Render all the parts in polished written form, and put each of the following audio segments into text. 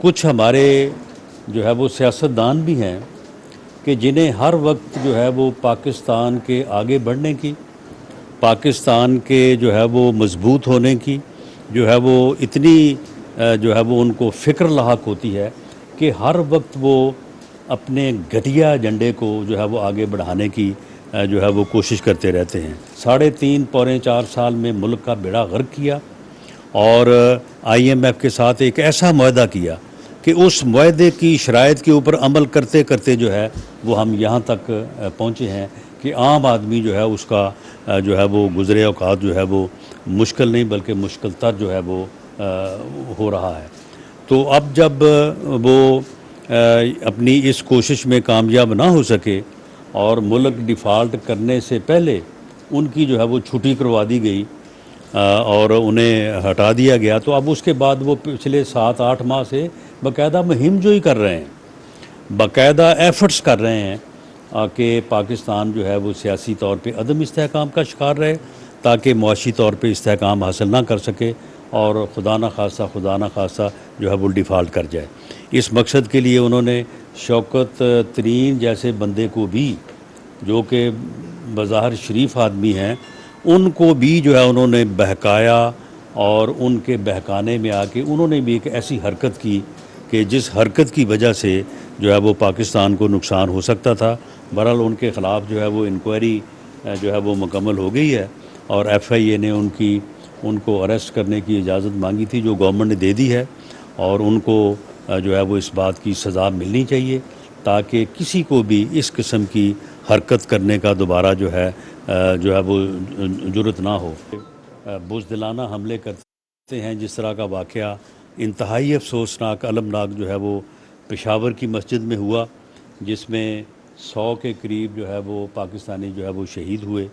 कुछ हमारे जो है वो सियासतदान भी हैं कि जिन्हें हर वक्त जो है वो पाकिस्तान के आगे बढ़ने की, पाकिस्तान के जो है वो मजबूत होने की जो है वो इतनी जो है वो उनको फ़िक्र लाहक होती है कि हर वक्त वो अपने घटिया एजेंडे को जो है वो आगे बढ़ाने की जो है वो कोशिश करते रहते हैं। 3.5 पौने 4 साल में मुल्क का बेड़ा गर्क किया और आईएमएफ के साथ एक ऐसा मुआहदा किया कि उस मुआहदे की शराइत के ऊपर अमल करते करते जो है वो हम यहाँ तक पहुँचे हैं कि आम आदमी जो है उसका जो है वो गुज़रे औक़ात जो है वो मुश्किल नहीं बल्कि मुश्किल तर जो है वो हो रहा है। तो अब जब वो अपनी इस कोशिश में कामयाब ना हो सके और मुल्क डिफ़ॉल्ट करने से पहले उनकी जो है वो छुट्टी करवा दी गई और उन्हें हटा दिया गया, तो अब उसके बाद वो पिछले 7-8 माह से बाकायदा मुहिम जोई कर रहे हैं, बाकायदा एफ़र्ट्स कर रहे हैं कि पाकिस्तान जो है वो सियासी तौर पे अदम इस्तेहकाम का शिकार रहे, ताकि मुआशी तौर पे इस्तेहकाम हासिल ना कर सके और खुदा न खासा जो है वो डिफ़ॉल्ट कर जाए। इस मकसद के लिए उन्होंने शौकत तरीन जैसे बंदे को भी, जो कि बज़ाहिर शरीफ आदमी हैं, उनको भी जो है उन्होंने बहकाया और उनके बहकाने में आके उन्होंने भी एक ऐसी हरकत की कि जिस हरकत की वजह से जो है वो पाकिस्तान को नुकसान हो सकता था। बहरहाल उनके ख़िलाफ़ जो है वो इंक्वायरी जो है वो मुकम्मल हो गई है और एफआईए ने उनको अरेस्ट करने की इजाज़त मांगी थी, जो गवर्नमेंट ने दे दी है और उनको जो है वो इस बात की सज़ा मिलनी चाहिए ताकि किसी को भी इस किस्म की हरकत करने का दोबारा जो है वो जुर्रत ना हो। बुज़दिलाना हमले करते हैं, जिस तरह का वाक़या इंतहाई अफसोसनाक अलमनाक जो है वो पेशावर की मस्जिद में हुआ, जिसमें 100 के करीब जो है वो पाकिस्तानी जो है वो शहीद हुए।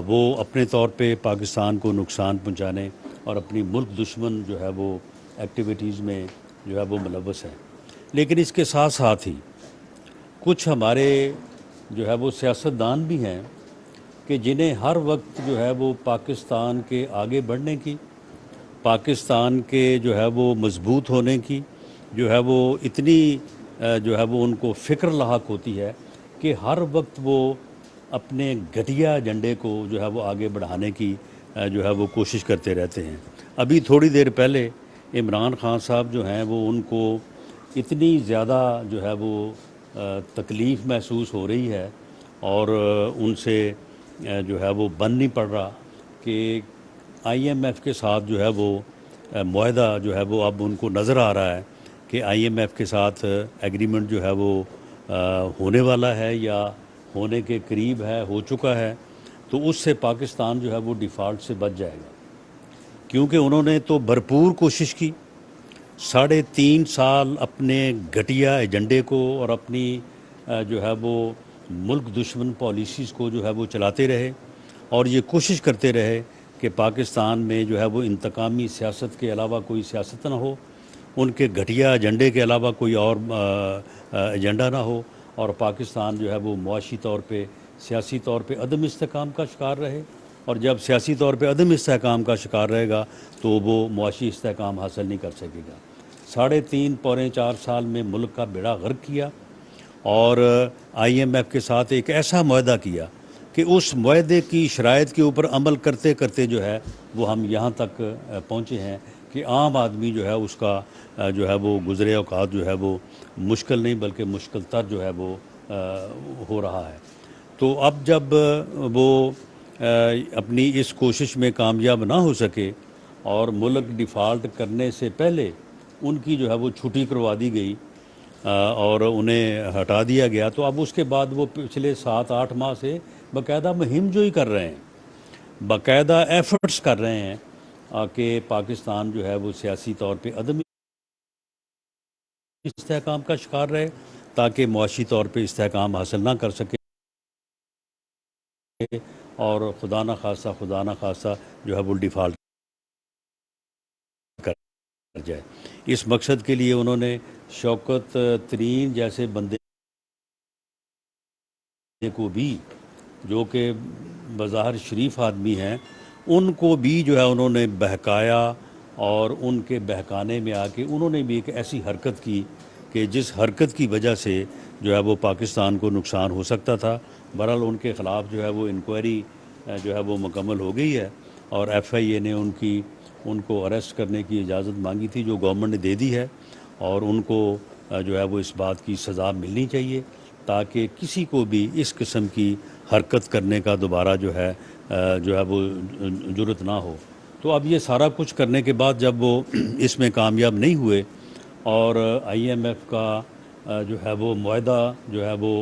वो अपने तौर पे पाकिस्तान को नुकसान पहुंचाने और अपनी मुल्क दुश्मन जो है वो एक्टिविटीज़ में जो है वो मुलव्वस है। लेकिन इसके साथ साथ ही कुछ हमारे जो है वो सियासतदान भी हैं कि जिन्हें हर वक्त जो है वो पाकिस्तान के आगे बढ़ने की, पाकिस्तान के जो है वो मजबूत होने की जो है वो इतनी जो है वो उनको फ़िक्र लाहक होती है कि हर वक्त वो अपने घटिया एजेंडे को जो है वो आगे बढ़ाने की जो है वो कोशिश करते रहते हैं। अभी थोड़ी देर पहले इमरान खान साहब जो हैं वो उनको इतनी ज़्यादा जो है वो तकलीफ़ महसूस हो रही है और उनसे जो है वो बन नहीं पड़ रहा कि आईएमएफ के साथ जो है वो मुआहदा जो है वो अब उनको नज़र आ रहा है कि आईएमएफ के साथ एग्रीमेंट जो है वो होने वाला है या होने के करीब है, हो चुका है, तो उससे पाकिस्तान जो है वो डिफ़ॉल्ट से बच जाएगा। क्योंकि उन्होंने तो भरपूर कोशिश की, 3.5 साल अपने घटिया एजेंडे को और अपनी जो है वो मुल्क दुश्मन पॉलिसीज़ को जो है वो चलाते रहे और ये कोशिश करते रहे कि पाकिस्तान में जो है वो इंतकामी सियासत के अलावा कोई सियासत ना हो, उनके घटिया एजेंडे के अलावा कोई और एजेंडा ना हो और पाकिस्तान जो है वो मुआशी तौर पे, सियासी तौर पे अदम इस्तेहकाम का शिकार रहे। और जब सियासी तौर पे अदम इस्तेहकाम का शिकार रहेगा तो वो मुआशी इस्तेहकाम हासिल नहीं कर सकेगा। 3.5 पौने 4 साल में मुल्क का बेड़ा गर्क किया और आईएमएफ के साथ एक ऐसा मुआहदा किया कि उस मुआहदे की शराइत के ऊपर अमल करते करते जो है वो हम यहाँ तक पहुँचे हैं कि आम आदमी जो है उसका जो है वो गुज़रे औक़ात जो है वो मुश्किल नहीं बल्कि मुश्किल तर जो है वो हो रहा है। तो अब जब वो अपनी इस कोशिश में कामयाब ना हो सके और मुल्क डिफ़ॉल्ट करने से पहले उनकी जो है वो छुट्टी करवा दी गई और उन्हें हटा दिया गया, तो अब उसके बाद वो पिछले 7-8 माह से बाकायदा मुहिम जोई कर रहे हैं, बाकायदा एफ़र्ट्स कर रहे हैं कि पाकिस्तान जो है वो सियासी तौर पे अदम इस्तेहकाम का शिकार रहे, ताकि मुआशी तौर पे इस्तेहकाम हासिल ना कर सके और खुदा न खासा जो है वो डिफ़ॉल्ट कर जाए। इस मकसद के लिए उन्होंने शौकत तरीन जैसे बंदे को भी, जो कि बज़ाहिर शरीफ आदमी हैं, उनको भी जो है उन्होंने बहकाया और उनके बहकाने में आके उन्होंने भी एक ऐसी हरकत की कि जिस हरकत की वजह से जो है वो पाकिस्तान को नुकसान हो सकता था। बहरहाल उनके ख़िलाफ़ जो है वो इंक्वायरी जो है वो मुकम्मल हो गई है और FIA ने उनको अरेस्ट करने की इजाज़त मांगी थी, जो गवर्नमेंट ने दे दी है, और उनको जो है वो इस बात की सज़ा मिलनी चाहिए ताकि किसी को भी इस किस्म की हरकत करने का दोबारा जो है वो जुर्रत ना हो। तो अब ये सारा कुछ करने के बाद जब वो इसमें कामयाब नहीं हुए और IMF का जो है वो मुआहदा जो है वो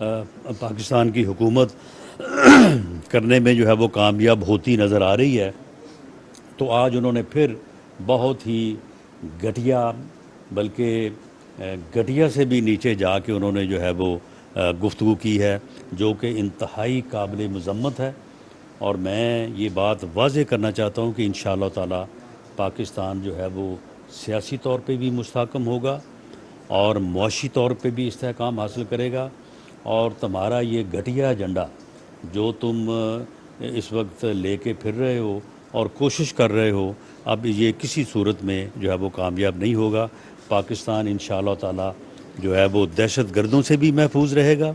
पाकिस्तान की हुकूमत करने में जो है वो कामयाब होती नज़र आ रही है, तो आज उन्होंने फिर बहुत ही घटिया, बल्कि घटिया से भी नीचे जाके उन्होंने जो है वो गुफ्तगू की है, जो कि इंतहाई काबिल मज़म्मत है। और मैं ये बात वाज़ेह करना चाहता हूँ कि इंशाअल्लाह ताला पाकिस्तान जो है वो सियासी तौर पे भी मुस्तहकम होगा और मुआशी तौर पे भी इस्तेहकाम हासिल करेगा। और तुम्हारा ये घटिया एजेंडा जो तुम इस वक्त लेके फिर रहे हो और कोशिश कर रहे हो, अब ये किसी सूरत में जो है वो कामयाब नहीं होगा। पाकिस्तान इंशाअल्लाह ताला जो है वो दहशत गर्दों से भी महफूज रहेगा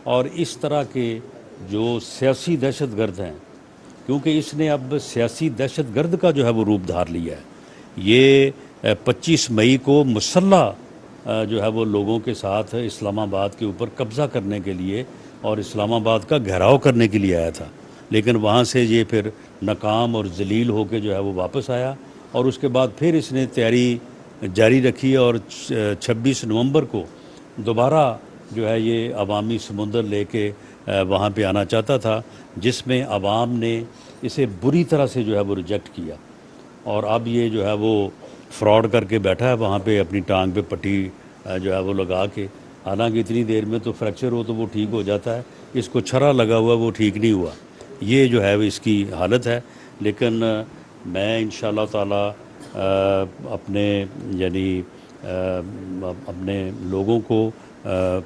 और इस तरह के जो सियासी दहशत गर्द हैं, क्योंकि इसने अब सियासी दहशत गर्द का जो है वो रूप धार लिया है। ये 25 मई को मुसल्लह जो है वो लोगों के साथ इस्लामाबाद के ऊपर कब्ज़ा करने के लिए और इस्लामाबाद का घेराव करने के लिए आया था, लेकिन वहाँ से ये फिर नाकाम और जलील होकर जो है वो वापस आया और उसके बाद फिर इसने तैयारी जारी रखी और 26 नवंबर को दोबारा जो है ये अवामी समुंदर लेके वहाँ पे आना चाहता था, जिसमें अवाम ने इसे बुरी तरह से जो है वो रिजेक्ट किया और अब ये जो है वो फ्रॉड करके बैठा है वहाँ पे अपनी टांग पे पट्टी जो है वो लगा के। हालांकि इतनी देर में तो फ्रैक्चर हो तो वो ठीक हो जाता है, इसको छर्रा लगा हुआ वो ठीक नहीं हुआ। ये जो है वो इसकी हालत है। लेकिन मैं इंशाअल्लाह ताला अपने यानी अपने लोगों को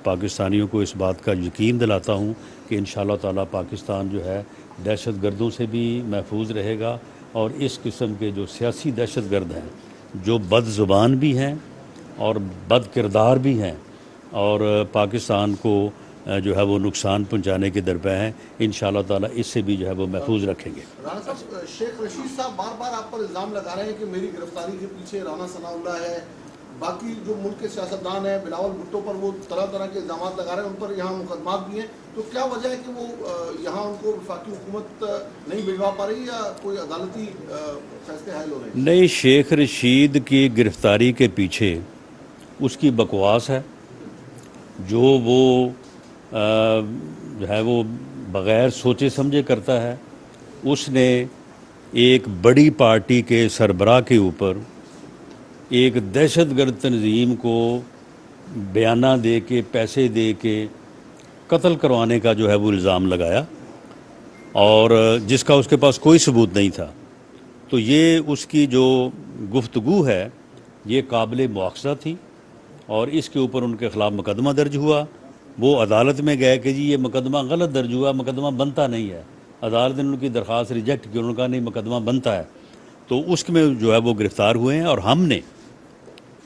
पाकिस्तानियों को इस बात का यकीन दिलाता हूँ कि इंशाअल्लाह ताला पाकिस्तान जो है दहशत गर्दों से भी महफूज रहेगा और इस किस्म के जो सियासी दहशत गर्द हैं, जो बदज़ुबान भी हैं और बद किरदार भी हैं और पाकिस्तान को जो है वो नुकसान पहुंचाने के दरपे हैं, इंशाअल्लाह ताला इससे भी जो है वो महफूज रखेंगे। राना साहब, शेख रशीद साहब बार बार आप पर इल्ज़ाम लगा रहे हैं कि मेरी गिरफ्तारी के पीछे राना सनाउल्लाह है, बाकी जो मुल्क के सियासतदान हैं बिलावल भुट्टो पर वो तरह तरह के इल्ज़ाम लगा रहे हैं, उन पर यहाँ मुकदमात भी हैं, तो क्या वजह है कि वो यहाँ उनको वफाकी हुकूमत नहीं भिजवा पा रही या कोई अदालती फैसले हायल हो रहे हैं? नहीं, शेख रशीद की गिरफ्तारी के पीछे उसकी बकवास है, जो वो जो है वो बग़ैर सोचे समझे करता है। उसने एक बड़ी पार्टी के सरबराह के ऊपर एक दहशतगर्द तंजीम को बयाना दे के, पैसे दे के कत्ल करवाने का जो है वो इल्ज़ाम लगाया और जिसका उसके पास कोई सबूत नहीं था। तो ये उसकी जो गुफ्तगू है ये काबिल मुआख़ज़ा थी और इसके ऊपर उनके ख़िलाफ़ मुकदमा दर्ज हुआ। वो अदालत में गए कि जी ये मुकदमा गलत दर्ज हुआ, मुकदमा बनता नहीं है। अदालत ने उनकी दरख्वास्त रिजेक्ट की, उन्होंने कहा नहीं मुकदमा बनता है, तो उसमें जो है वो गिरफ़्तार हुए हैं। और हमने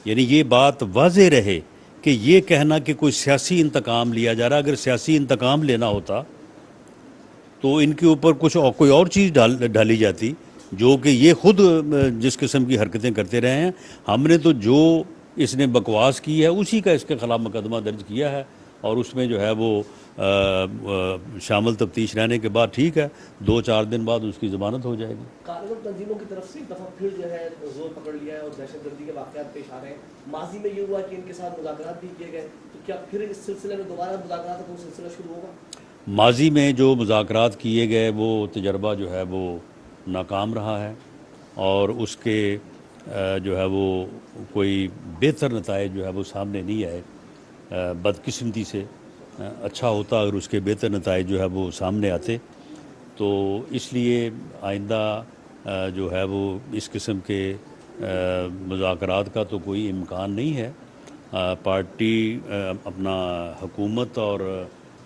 यानी ये बात वाज़ेह रहे कि ये कहना कि कोई सियासी इंतकाम लिया जा रहा, अगर सियासी इंतकाम लेना होता तो इनके ऊपर कुछ और कोई और चीज़ डाली जाती, जो कि ये खुद जिस किस्म की हरकतें करते रहे हैं। हमने तो जो इसने बकवास की है उसी का इसके ख़िलाफ़ मुकदमा दर्ज किया है और उसमें जो है वो शामिल तफ्तीश रहने के बाद ठीक है, 2-4 दिन बाद उसकी ज़मानत हो जाएगी। कारगर तंजीमों की तरफ से एक दफ़ा फिर जो है जोर पकड़ लिया है और दहशतगर्दी के वाक़यात पेश आ रहे हैं। माजी में ये हुआ कि इनके साथ मुज़ाकरात भी किए गए, तो क्या फिर इस सिलसिले में दोबारा मुज़ाकरात का कोई सिलसिला शुरू होगा? माजी में जो मुज़ाकरात किए गए वो तजर्बा जो है वो नाकाम रहा है और उसके जो है वो कोई बेहतर नताइज जो है वो सामने नहीं आए। बदकिस्मती से अच्छा होता अगर उसके बेहतर नताइज जो है वो सामने आते, तो इसलिए आइंदा जो है वो इस किस्म के मुज़ाकरात का तो कोई इम्कान नहीं है। पार्टी अपना हुकूमत और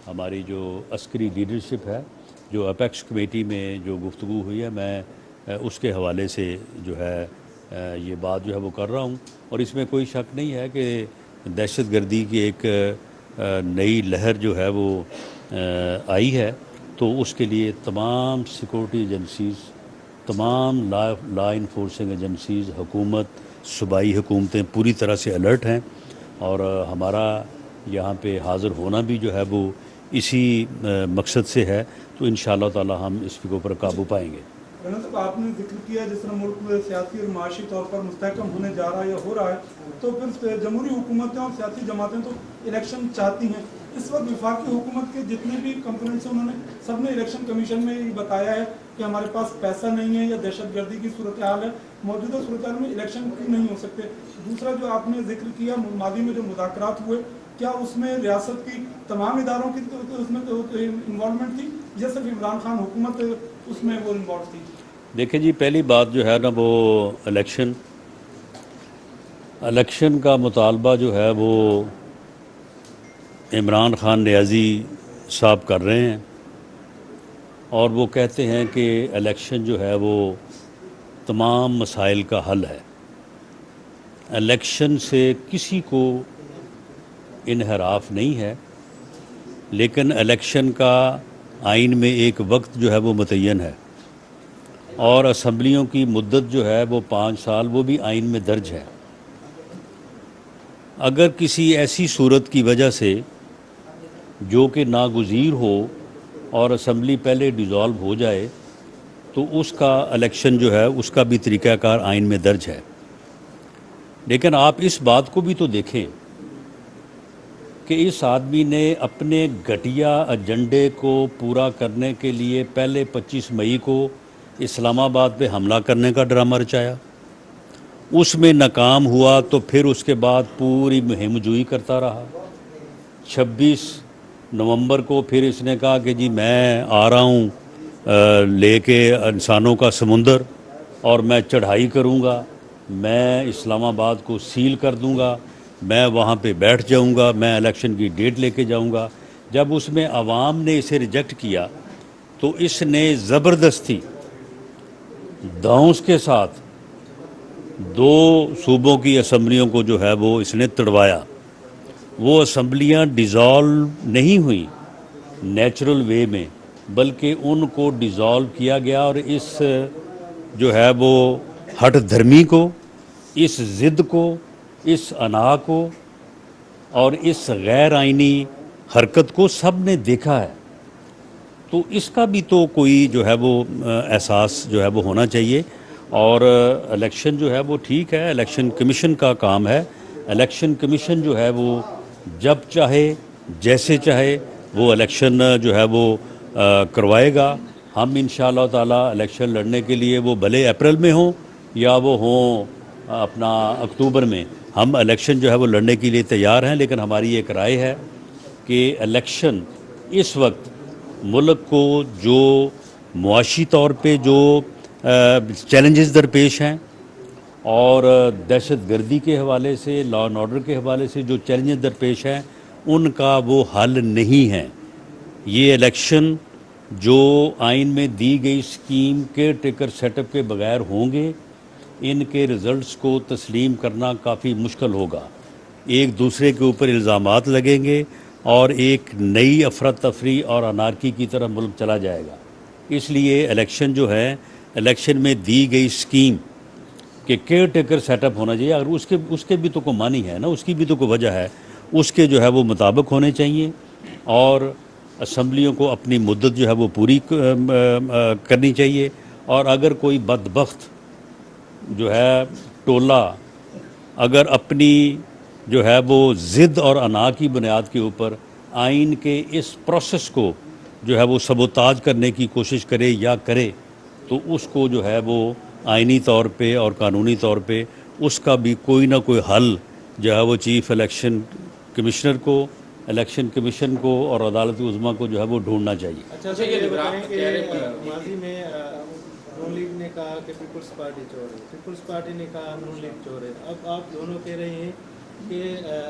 हमारी जो अस्करी लीडरशिप है, जो अपेक्स कमेटी में जो गुफ्तगू हुई है, मैं उसके हवाले से जो है ये बात जो है वो कर रहा हूँ। और इसमें कोई शक नहीं है कि दहशतगर्दी की एक नई लहर जो है वो आई है, तो उसके लिए तमाम सिक्योरिटी एजेंसीज़, तमाम लॉ इन्फोर्सिंग एजेंसीज़, हुकूमत, सूबाई हुकूमतें पूरी तरह से अलर्ट हैं। और हमारा यहाँ पे हाज़िर होना भी जो है वो इसी मकसद से है। तो इंशाअल्लाह ताला हम इसके ऊपर काबू पाएंगे। रना साहब, आपने जिक्र किया जिस तरह मुल्क सियासी और माशी तौर पर मुस्तहकम होने जा रहा है या हो रहा है, तो फिर जमहूरी हुकूमतें और सियासी जमातें तो इलेक्शन चाहती हैं। इस वक्त वफाकी हुकूमत के जितने भी कंपोनेंट्स हैं उन्होंने सबने इलेक्शन कमीशन में ये बताया है कि हमारे पास पैसा नहीं है या दहशतगर्दी की सूरत हाल है, मौजूदा सूरत हाल में इलेक्शन क्यों नहीं हो सकते। दूसरा जो आपने जिक्र किया, मादी में जो मुज़ाकरात हुए, क्या उसमें रियासत की तमाम इदारों की तो उसमें इन्वॉल्वमेंट थी या सिर्फ इमरान खान हुकूमत उसमें वो इन्वॉल्व थी? देखिए जी, पहली बात जो है ना वो इलेक्शन का मुतालबा जो है वो इमरान खान नियाज़ी साहब कर रहे हैं, और वो कहते हैं कि इलेक्शन जो है वो तमाम मसाइल का हल है। इलेक्शन से किसी को इन्हराफ नहीं है, लेकिन इलेक्शन का आइन में एक वक्त जो है वो मुतय्यन है, और असम्बलियों की मुद्दत जो है वो 5 साल, वो भी आइन में दर्ज है। अगर किसी ऐसी सूरत की वजह से जो कि नागुज़ीर हो और असम्बली पहले डिज़ोल्व हो जाए, तो उसका इलेक्शन जो है उसका भी तरीक़ाकार आइन में दर्ज है। लेकिन आप इस बात को भी तो देखें कि इस आदमी ने अपने घटिया एजेंडे को पूरा करने के लिए पहले 25 मई को इस्लामाबाद पे हमला करने का ड्रामा रचाया, उसमें नाकाम हुआ, तो फिर उसके बाद पूरी मुहिम जुई करता रहा। 26 नवंबर को फिर इसने कहा कि जी मैं आ रहा हूँ लेके इंसानों का समुंदर, और मैं चढ़ाई करूँगा, मैं इस्लामाबाद को सील कर दूँगा, मैं वहाँ पे बैठ जाऊँगा, मैं इलेक्शन की डेट लेके जाऊँगा। जब उसमें आवाम ने इसे रिजेक्ट किया, तो इसने ज़बरदस्ती दाऊस के साथ 2 सूबों की असम्बलियों को जो है वो इसने तड़वाया। वो असम्बलियाँ डिज़ोल्व नहीं हुई नेचुरल वे में, बल्कि उनको डिज़ोल्व किया गया, और इस जो है वो हठ धर्मी को, इस ज़िद को, इस अना को और इस गैर आइनी हरकत को सब ने देखा है। तो इसका भी तो कोई जो है वो एहसास जो है वो होना चाहिए। और इलेक्शन जो है वो ठीक है, इलेक्शन कमीशन का काम है। इलेक्शन कमीशन जो है वो जब चाहे जैसे चाहे वो इलेक्शन जो है वो करवाएगा। हम इंशाअल्लाह ताला इलेक्शन लड़ने के लिए, वो भले अप्रैल में हो या वो हों अपना अक्टूबर में, हम इलेक्शन जो है वो लड़ने के लिए तैयार हैं। लेकिन हमारी एक राय है कि इलेक्शन इस वक्त मुल्क को जो मुआशी तौर पे जो चैलेंजेस दरपेश हैं, और दहशतगर्दी के हवाले से, लॉ एंड ऑर्डर के हवाले से जो चैलेंजेस दरपेश हैं, उनका वो हल नहीं है। ये इलेक्शन जो आइन में दी गई स्कीम के टेकर सेटअप के बगैर होंगे, इनके रिज़ल्ट्स को तस्लीम करना काफ़ी मुश्किल होगा। एक दूसरे के ऊपर इल्ज़ामात लगेंगे और एक नई अफरा तफरी और अनारकी की तरफ मुल्क चला जाएगा। इसलिए इलेक्शन जो है, इलेक्शन में दी गई स्कीम कि केयर टेकर सेटअप होना चाहिए, अगर उसके भी तो कोई मानी है ना, उसकी भी तो कोई वजह है, उसके जो है वो मुताबिक होने चाहिए। और असम्बलियों को अपनी मुद्दत जो है वो पूरी करनी चाहिए। और अगर कोई बदबख्त जो है टोला अगर अपनी जो है वो ज़िद और अना की बुनियाद के ऊपर आइन के इस प्रोसेस को जो है वो सबोताज करने की कोशिश करे या करे, तो उसको जो है वो आइनी तौर पे और कानूनी तौर पे उसका भी कोई ना कोई हल जो है वो चीफ़ इलेक्शन कमिश्नर को, इलेक्शन कमीशन को और अदालत उज़्मा को जो है वो ढूंढना चाहिए। अच्छा, ये बताएं कि माजी में नून लीग ने कहा कि पीपल्स पार्टी चोर है, पीपल्स पार्टी ने कहा नून लीग चोर है। अब आप दोनों कह रहे हैं कि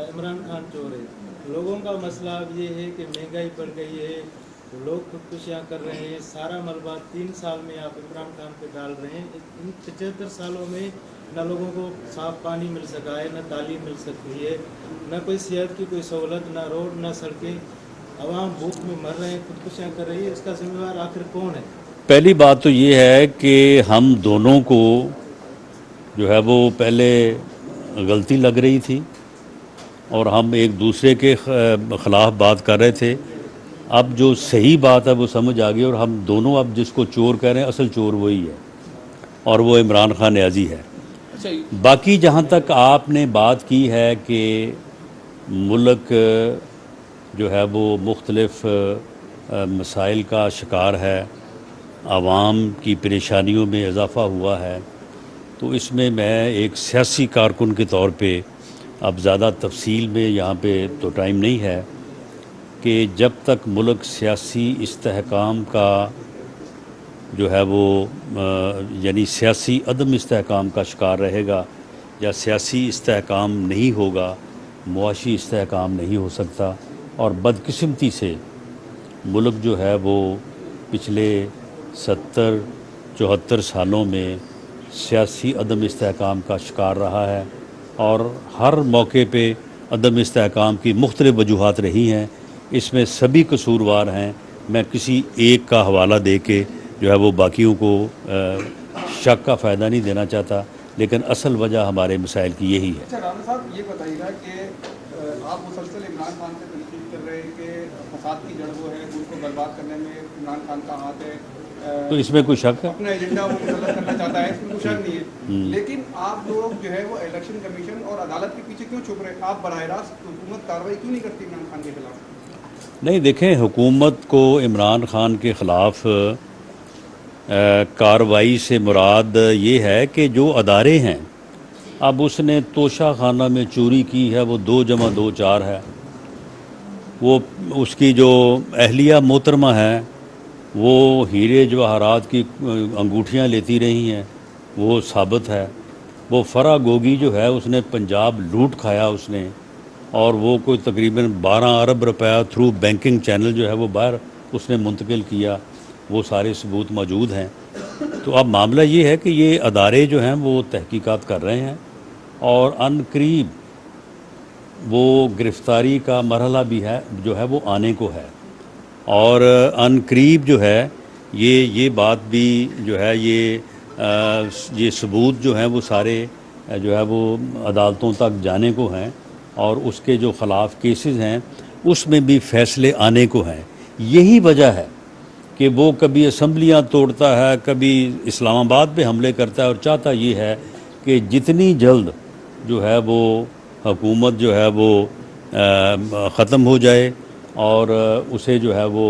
इमरान खान चोर है। लोगों का मसला अब ये है कि महंगाई बढ़ गई है, लोग खुदकुशियाँ कर रहे हैं, सारा मलबा 3 साल में आप इमरान खान पे डाल रहे हैं। इन 75 सालों में न लोगों को साफ पानी मिल सका है, न तालीम मिल सकती है, न कोई सेहत की कोई सहूलत, न रोड, न सड़कें। आवाम भूख में मर रहे हैं, खुदकुशियाँ कर रही है। इसका जिम्मेवार आखिर कौन है? पहली बात तो ये है कि हम दोनों को जो है वो पहले गलती लग रही थी और हम एक दूसरे के ख़िलाफ़ बात कर रहे थे। अब जो सही बात है वो समझ आ गई और हम दोनों अब जिसको चोर कह रहे हैं असल चोर वही है और वो इमरान खान न्याजी है। बाकी जहाँ तक आपने बात की है कि मुल्क जो है वो मुख्तलिफ मसाइल का शिकार है, आवाम की परेशानियों में इजाफ़ा हुआ है, तो इसमें मैं एक सियासी कारकुन के तौर पे अब ज़्यादा तफसील में यहाँ पे तो टाइम नहीं है कि जब तक मुल्क सियासी इस्तेहकाम का जो है वो यानी सियासी अदम इस्तेहकाम का शिकार रहेगा या सियासी इस्तेहकाम नहीं होगा, मुआशी इस्तेहकाम नहीं हो सकता। और बदकिस्मती से मुल्क जो है वो पिछले 70-74 सालों में सियासी अदम इस्तेहकाम का शिकार रहा है और हर मौके पे अदम इस्तेहकाम की मुख्तलिफ़ वजूहात रही हैं। इसमें सभी कसूरवार हैं। मैं किसी एक का हवाला दे के जो है वो बाकियों को शक का फ़ायदा नहीं देना चाहता, लेकिन असल वजह हमारे मसाइल की यही है। अच्छा राना साहब, ये बताइएगा कि आप मुसलसल इमरान खान से तनकीद कर रहे हैं कि फसाद की जड़ वो है, उसको बर्बाद करने में इमरान खान का हाथ है, तो इसमें कोई शक है? अपना एजेंडा वो मुसल्लत करना चाहता है, इसमें कोई शक नहीं है। लेकिन आप लोग जो है वो इलेक्शन कमीशन और अदालत के पीछे क्यों छुप रहे हैं? आप बराह रास्त हुकूमत कार्रवाई क्यों नहीं करती इमरान खान के खिलाफ? नहीं, देखें, हुकूमत को इमरान खान के ख़िलाफ़ कार्रवाई से मुराद ये है कि जो अदारे हैं, अब उसने तोशा खाना में चोरी की है, वो 2 + 2 4 है। वो उसकी जो अहलिया मोहतरमा है वो हीरे जवाहरात की अंगूठियाँ लेती रही हैं, वो साबित है। वो फरा गोगी जो है उसने पंजाब लूट खाया उसने, और वो कोई तकरीबन 12 अरब रुपया थ्रू बैंकिंग चैनल जो है वो बाहर उसने मुंतकिल किया। वो सारे सबूत मौजूद हैं। तो अब मामला ये है कि ये अदारे जो हैं वो तहकीकात कर रहे हैं और अनकरीब वो गिरफ़्तारी का मरहला भी है जो है वो आने को है। और अनकरीब जो है ये बात भी जो है ये सबूत जो हैं वो सारे जो है वो अदालतों तक जाने को हैं और उसके जो ख़िलाफ़ केसेस हैं उसमें भी फ़ैसले आने को हैं। यही वजह है कि वो कभी असम्बलियाँ तोड़ता है, कभी इस्लामाबाद पे हमले करता है और चाहता ये है कि जितनी जल्द जो है वो हुकूमत जो है वो ख़त्म हो जाए और उसे जो है वो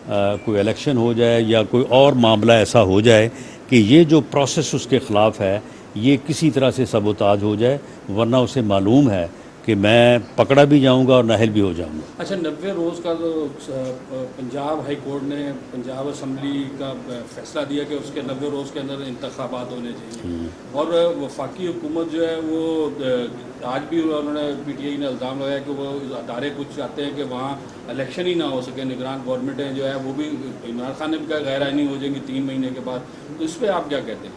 कोई इलेक्शन हो जाए या कोई और मामला ऐसा हो जाए कि ये जो प्रोसेस उसके ख़िलाफ़ है ये किसी तरह से सबोताज हो जाए, वरना उसे मालूम है कि मैं पकड़ा भी जाऊंगा और नाहल भी हो जाऊंगा। अच्छा, 90 रोज़ का तो पंजाब हाई कोर्ट ने पंजाब असम्बली का फैसला दिया कि उसके 90 रोज़ के अंदर इंतखाबात होने चाहिए और वफाकी हुकूमत जो है वो आज भी उन्होंने PTI ने इल्ज़ाम लगाया कि वो अदारे कुछ चाहते हैं कि वहाँ इलेक्शन ही ना हो सके। निगरान गवर्नमेंटें जो है वो भी, इमरान खान ने भी कहा गैर आइनी हो जाएंगी 3 महीने के बाद। तो इस पर आप क्या कहते हैं?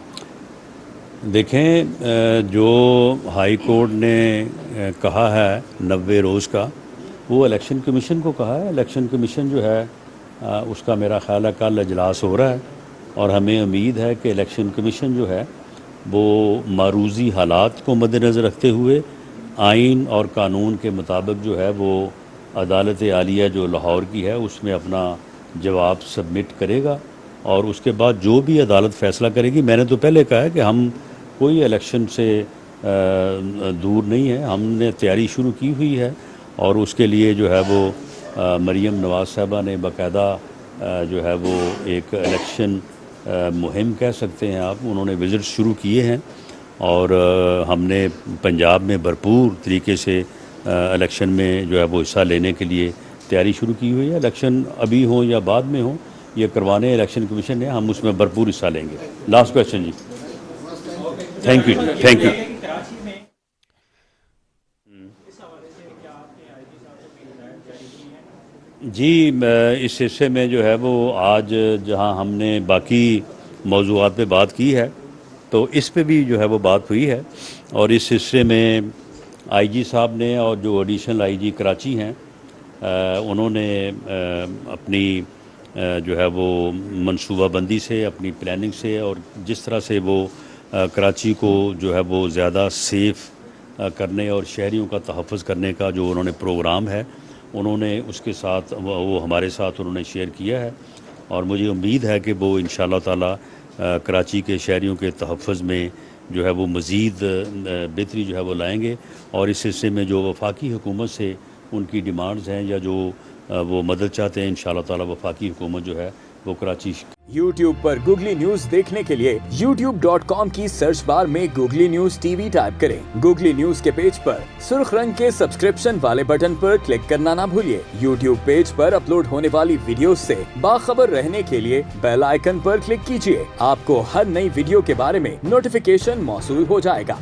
देखें, जो हाई कोर्ट ने कहा है 90 रोज़ का, वो इलेक्शन कमीशन को कहा है। इलेक्शन कमीशन जो है उसका मेरा ख़्याल है कल इजलास हो रहा है और हमें उम्मीद है कि इलेक्शन कमीशन जो है वो मारूज़ी हालात को मद्देनज़र रखते हुए आइन और कानून के मुताबिक जो है वो अदालत आलिया जो लाहौर की है उसमें अपना जवाब सबमिट करेगा और उसके बाद जो भी अदालत फ़ैसला करेगी। मैंने तो पहले कहा है कि हम कोई इलेक्शन से दूर नहीं है, हमने तैयारी शुरू की हुई है और उसके लिए जो है वो मरीम नवाज़ साहबा ने बाकायदा जो है वो एक इलेक्शन मुहिम कह सकते हैं आप, उन्होंने विज़िट शुरू किए हैं और हमने पंजाब में भरपूर तरीके से इलेक्शन में जो है वो हिस्सा लेने के लिए तैयारी शुरू की हुई है। इलेक्शन अभी हो या बाद में हो, ये करवाने इलेक्शन कमीशन ने, हम उसमें भरपूर हिस्सा लेंगे। लास्ट क्वेश्चन जी। Thank you, thank you. जी, इस हिस्से में जो है वो आज जहां हमने बाकी मौज़ूआत पे बात की है तो इस पे भी जो है वो बात हुई है। और इस सिलसिले में आईजी साहब ने और जो एडिशनल आईजी कराची हैं उन्होंने अपनी जो है वो मनसूबाबंदी से, अपनी प्लानिंग से और जिस तरह से वो कराची को जो है वो ज़्यादा सेफ़ करने और शहरियों का तहफ़्फ़ुज़ करने का जो उन्होंने प्रोग्राम है, उन्होंने उसके साथ वो हमारे साथ उन्होंने शेयर किया है। और मुझे उम्मीद है कि वो इंशाअल्लाह ताला कराची के शहरियों के तहफ़्फ़ुज़ में जो है वो मज़ीद बेहतरी जो है वो लाएंगे। और इस सिलसिले में जो वफाकी हुकूमत से उनकी डिमांड्स हैं या जो वो मदद चाहते हैं, इंशाअल्लाह ताला वफाकी हुकूमत जो है वो कराची YouTube पर गूगली न्यूज देखने के लिए youtube.com की सर्च बार में गूगली न्यूज टीवी टाइप करें। गूगली न्यूज के पेज पर सुर्ख रंग के सब्सक्रिप्शन वाले बटन पर क्लिक करना ना भूलिए। YouTube पेज पर अपलोड होने वाली वीडियो से बाखबर रहने के लिए बेल आइकन पर क्लिक कीजिए। आपको हर नई वीडियो के बारे में नोटिफिकेशन मौसूल हो जाएगा।